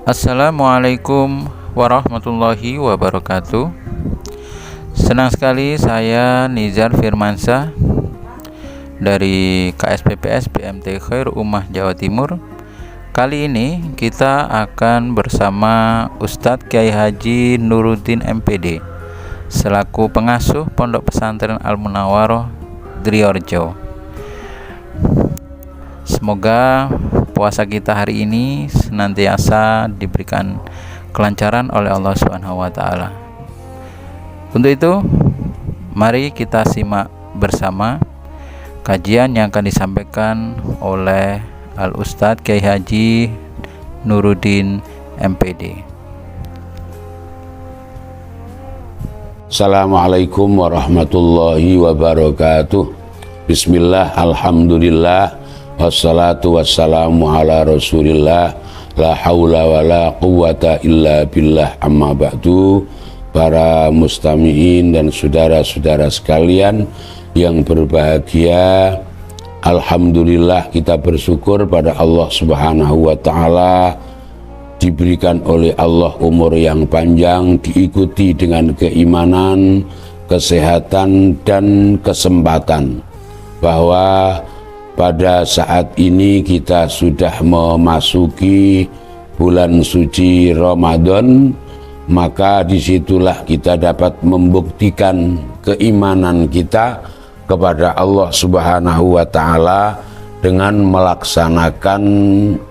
Assalamualaikum warahmatullahi wabarakatuh. Senang sekali saya Nizar Firmansyah dari KSPPS BMT Khair Ummah Jawa Timur. Kali ini kita akan bersama Ustadz Kyai Haji Nuruddin MPD selaku pengasuh Pondok Pesantren Al-Munawwaroh Driorjo. Semoga puasa kita hari ini senantiasa diberikan kelancaran oleh Allah Subhanahu wa taala. Untuk itu, mari kita simak bersama kajian yang akan disampaikan oleh Al-Ustadz Kyai Haji Nuruddin MPD. Assalamualaikum warahmatullahi wabarakatuh. Bismillah, alhamdulillah, wassalatu wassalamu ala rasulillah, la hawla wa la quwata illa billah, amma ba'du. Para mustami'in dan saudara-saudara sekalian yang berbahagia, alhamdulillah kita bersyukur pada Allah Subhanahu wa ta'ala, diberikan oleh Allah umur yang panjang, diikuti dengan keimanan, kesehatan, dan kesempatan, bahwa pada saat ini kita sudah memasuki bulan suci Ramadan. Maka disitulah kita dapat membuktikan keimanan kita kepada Allah Subhanahu wa ta'ala dengan melaksanakan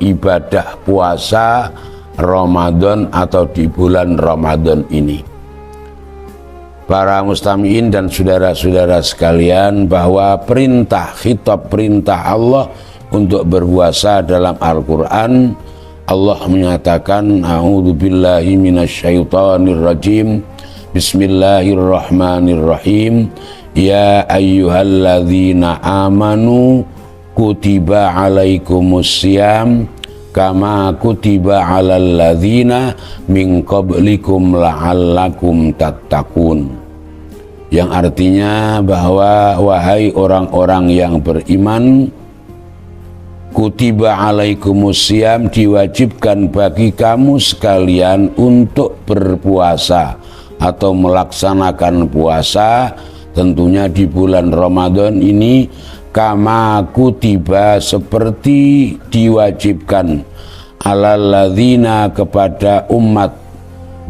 ibadah puasa Ramadan atau di bulan Ramadan ini. Para mustami'in dan saudara-saudara sekalian, bahwa khitab perintah Allah untuk berpuasa dalam Al-Quran, Allah menyatakan, a'udzubillahi minasyaitonirrajim, bismillahirrahmanirrahim, ya ayyuhalladzina amanu kutiba alaikumussyam kama kutiba alal ladzina min qablikum la'allakum tattaqun. Yang artinya bahwa wahai orang-orang yang beriman, kutiba alaikumussyam, diwajibkan bagi kamu sekalian untuk berpuasa atau melaksanakan puasa, tentunya di bulan Ramadan ini, kama kutiba, seperti diwajibkan, alal ladzina, kepada umat,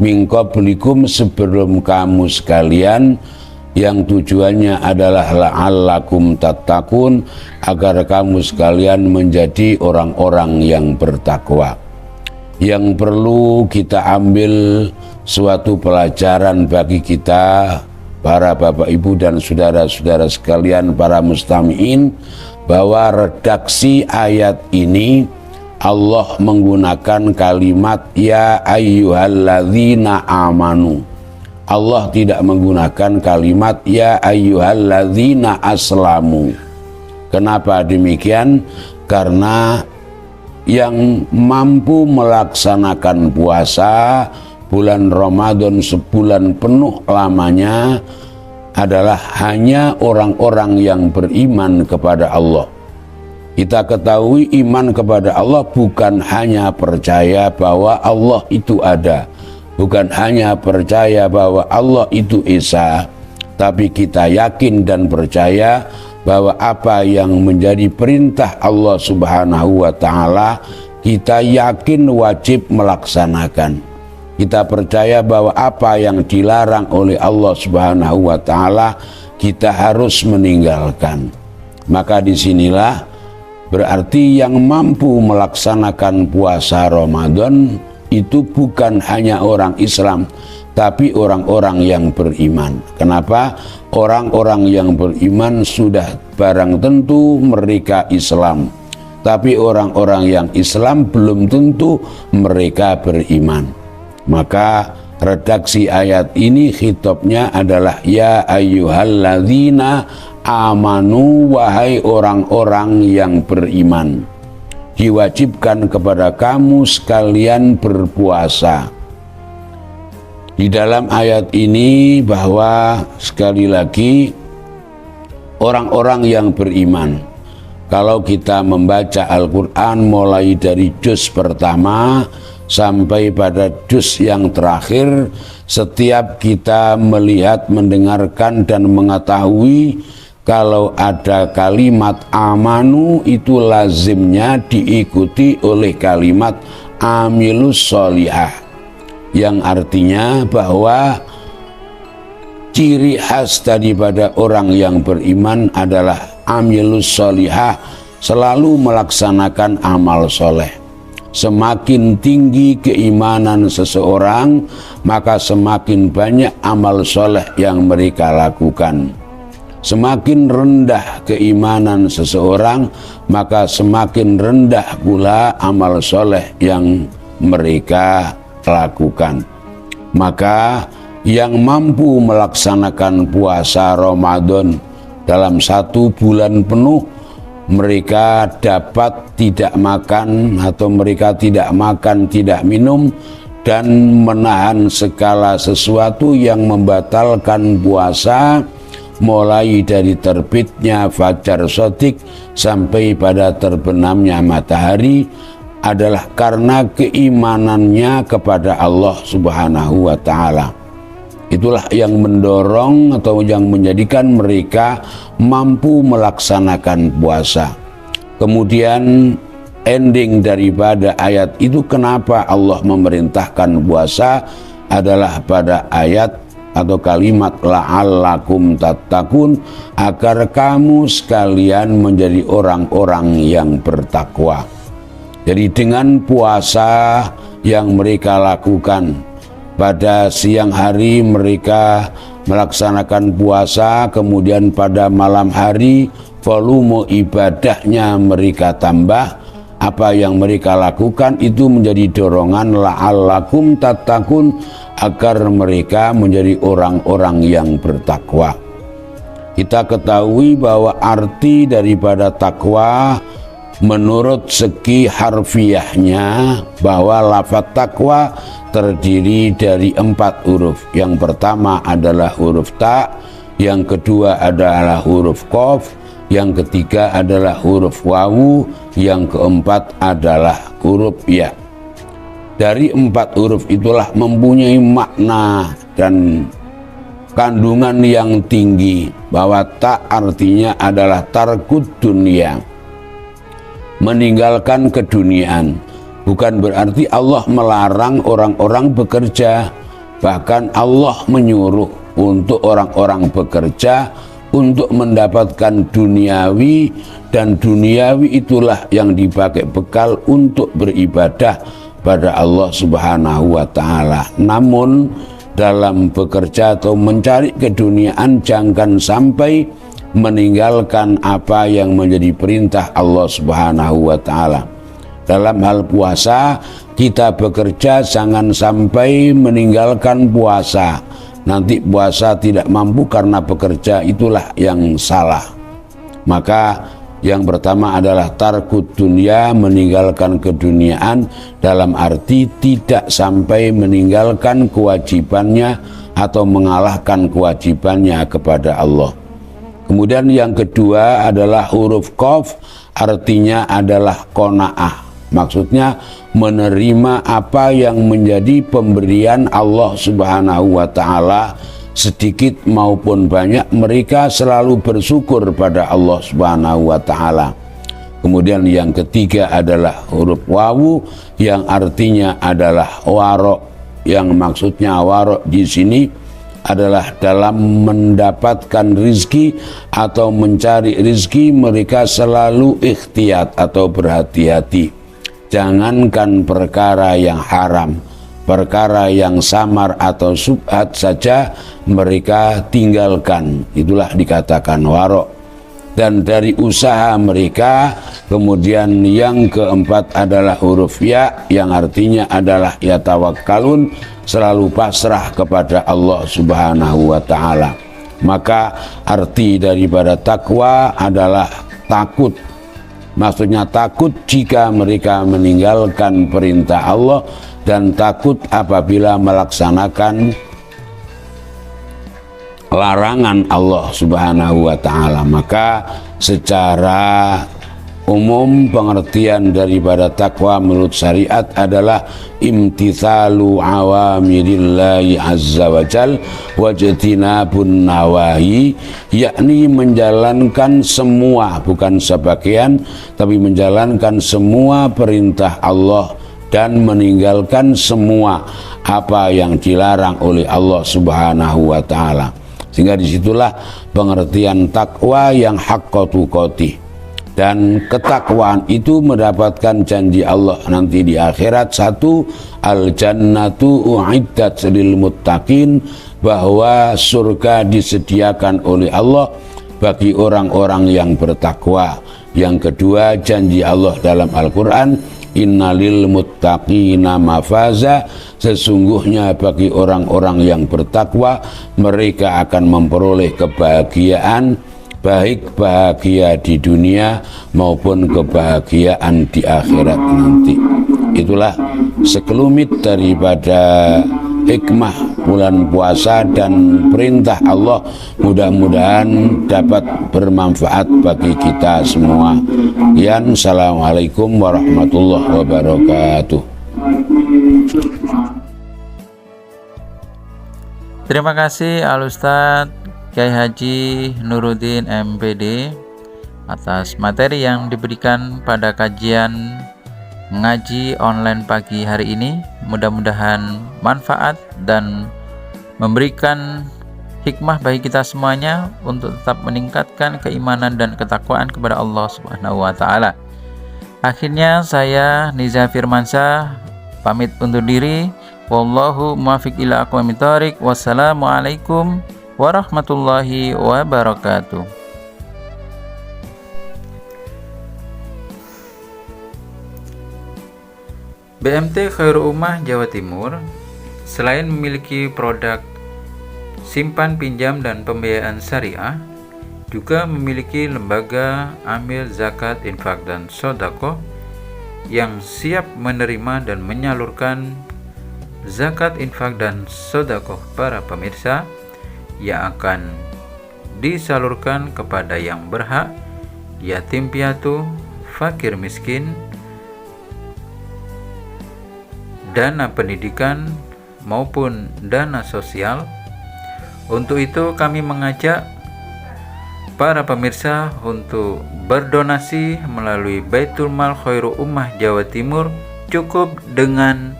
min qablikum, sebelum kamu sekalian, yang tujuannya adalah la'allakum tattaqun, agar kamu sekalian menjadi orang-orang yang bertakwa. Yang perlu kita ambil suatu pelajaran bagi kita, para bapak ibu dan saudara-saudara sekalian, para mustami'in, bahwa redaksi ayat ini Allah menggunakan kalimat ya ayyuhalladzina amanu. Allah tidak menggunakan kalimat ya ayyuhalladzina aslamu. Kenapa demikian? Karena yang mampu melaksanakan puasa bulan Ramadan sebulan penuh lamanya adalah hanya orang-orang yang beriman kepada Allah. Kita ketahui iman kepada Allah bukan hanya percaya bahwa Allah itu ada, bukan hanya percaya bahwa Allah itu esa, tapi kita yakin dan percaya bahwa apa yang menjadi perintah Allah Subhanahu wa ta'ala, kita yakin wajib melaksanakan. Kita percaya bahwa apa yang dilarang oleh Allah Subhanahu wa ta'ala, kita harus meninggalkan. Maka disinilah berarti yang mampu melaksanakan puasa Ramadan itu bukan hanya orang Islam, tapi orang-orang yang beriman. Kenapa? Orang-orang yang beriman sudah barang tentu mereka Islam, tapi orang-orang yang Islam belum tentu mereka beriman. Maka redaksi ayat ini khitabnya adalah ya ayyuhalladzina amanu, wahai orang-orang yang beriman, diwajibkan kepada kamu sekalian berpuasa. Di dalam ayat ini bahwa sekali lagi orang-orang yang beriman, kalau kita membaca Al-Quran mulai dari juz pertama sampai pada juz yang terakhir, setiap kita melihat, mendengarkan dan mengetahui kalau ada kalimat amanu itu lazimnya diikuti oleh kalimat amilus sholihah, yang artinya bahwa ciri khas daripada orang yang beriman adalah amilus sholihah, selalu melaksanakan amal soleh. Semakin tinggi keimanan seseorang, maka semakin banyak amal soleh yang mereka lakukan. Semakin rendah keimanan seseorang, maka semakin rendah pula amal soleh yang mereka lakukan. Maka yang mampu melaksanakan puasa Ramadan dalam 1 bulan penuh, mereka dapat tidak makan atau mereka tidak makan, tidak minum, dan menahan segala sesuatu yang membatalkan puasa, mulai dari terbitnya fajar shadiq sampai pada terbenamnya matahari, adalah karena keimanannya kepada Allah Subhanahu wa ta'ala. Itulah yang mendorong atau yang menjadikan mereka mampu melaksanakan puasa. Kemudian ending daripada ayat itu, kenapa Allah memerintahkan puasa, adalah pada ayat atau kalimat la'allakum tattaqun, agar kamu sekalian menjadi orang-orang yang bertakwa. Jadi dengan puasa yang mereka lakukan, pada siang hari mereka melaksanakan puasa, kemudian pada malam hari volume ibadahnya mereka tambah. Apa yang mereka lakukan itu menjadi dorongan la'allakum tattaqun, agar mereka menjadi orang-orang yang bertakwa. Kita ketahui bahwa arti daripada takwa menurut segi harfiahnya, bahwa lafaz takwa terdiri dari 4 huruf. Yang pertama adalah huruf ta, yang kedua adalah huruf qaf, yang ketiga adalah huruf wawu, yang keempat adalah huruf ya. Dari 4 huruf itulah mempunyai makna dan kandungan yang tinggi, bahwa ta artinya adalah tarkud dunia, meninggalkan keduniaan. Bukan berarti Allah melarang orang-orang bekerja, bahkan Allah menyuruh untuk orang-orang bekerja untuk mendapatkan duniawi, dan duniawi itulah yang dipakai bekal untuk beribadah pada Allah Subhanahu wa ta'ala. Namun dalam bekerja atau mencari keduniaan, jangan sampai meninggalkan apa yang menjadi perintah Allah Subhanahu wa ta'ala. Dalam hal puasa, kita bekerja jangan sampai meninggalkan puasa. Nanti puasa tidak mampu karena bekerja, itulah yang salah. Maka yang pertama adalah tarkud dunia, meninggalkan keduniaan, dalam arti tidak sampai meninggalkan kewajibannya atau mengalahkan kewajibannya kepada Allah. Kemudian yang kedua adalah huruf qaf, artinya adalah qanaah. Maksudnya menerima apa yang menjadi pemberian Allah Subhanahu wa ta'ala, sedikit maupun banyak, mereka selalu bersyukur pada Allah Subhanahu wa ta'ala. Kemudian yang ketiga adalah huruf wawu, yang artinya adalah warok, yang maksudnya warok di sini adalah dalam mendapatkan rizki atau mencari rizki, mereka selalu ikhtiyat atau berhati-hati. Jangankan perkara yang haram, perkara yang samar atau subhat saja mereka tinggalkan. Itulah dikatakan warok. Dan dari usaha mereka, kemudian yang keempat adalah huruf ya, yang artinya adalah yatawakkalun, selalu pasrah kepada Allah Subhanahu wa ta'ala. Maka arti daripada takwa adalah takut. Maksudnya takut jika mereka meninggalkan perintah Allah, dan takut apabila melaksanakan larangan Allah Subhanahu wa ta'ala. Maka secara Umum pengertian daripada takwa menurut syariat adalah imtithalu awamirillahi azza wa jal wajtinabun nawahi, yakni menjalankan semua, bukan sebagian, tapi menjalankan semua perintah Allah dan meninggalkan semua apa yang dilarang oleh Allah Subhanahu wa ta'ala. Sehingga disitulah pengertian takwa yang haqqa tuqatih. Dan ketakwaan itu mendapatkan janji Allah nanti di akhirat. Satu, al-jannatu u'iddat lil muttaqin, bahwa surga disediakan oleh Allah bagi orang-orang yang bertakwa. Yang kedua, janji Allah dalam Al-Quran, innalil muttaqina mafaza, sesungguhnya bagi orang-orang yang bertakwa mereka akan memperoleh kebahagiaan, baik bahagia di dunia maupun kebahagiaan di akhirat nanti. Itulah sekelumit daripada hikmah bulan puasa dan perintah Allah, mudah-mudahan dapat bermanfaat bagi kita semua. Assalamualaikum warahmatullahi wabarakatuh. Terima kasih Al-Ustadz Kiai Haji Nuruddin MPD atas materi yang diberikan pada kajian ngaji online pagi hari ini. Mudah-mudahan manfaat dan memberikan hikmah bagi kita semuanya untuk tetap meningkatkan keimanan dan ketakwaan kepada Allah Subhanahu wa taala. Akhirnya saya Niza Firmansyah pamit undur diri. Wallahu muwaffiq ila aqwamit thoriq. Wassalamualaikum warahmatullahi wabarakatuh. BMT Khairul Ummah Jawa Timur selain memiliki produk simpan pinjam dan pembiayaan syariah, juga memiliki lembaga amil zakat, infak, dan sedekah yang siap menerima dan menyalurkan zakat, infak, dan sedekah para pemirsa yang akan disalurkan kepada yang berhak, yatim piatu, fakir miskin, dana pendidikan maupun dana sosial. Untuk itu kami mengajak para pemirsa untuk berdonasi melalui Baitul Mal Khairul Ummah Jawa Timur cukup dengan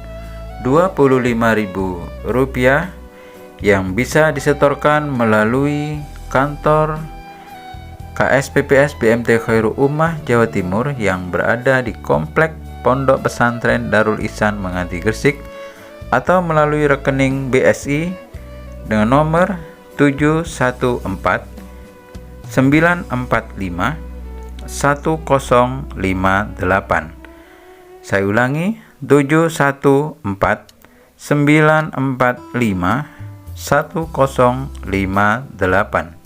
Rp25.000 yang bisa disetorkan melalui kantor KSPPS BMT Khairul Ummah Jawa Timur yang berada di Komplek Pondok Pesantren Darul Ihsan Menganti Gresik, atau melalui rekening BSI dengan nomor 714 945 1058. Saya ulangi, 714 945 1058.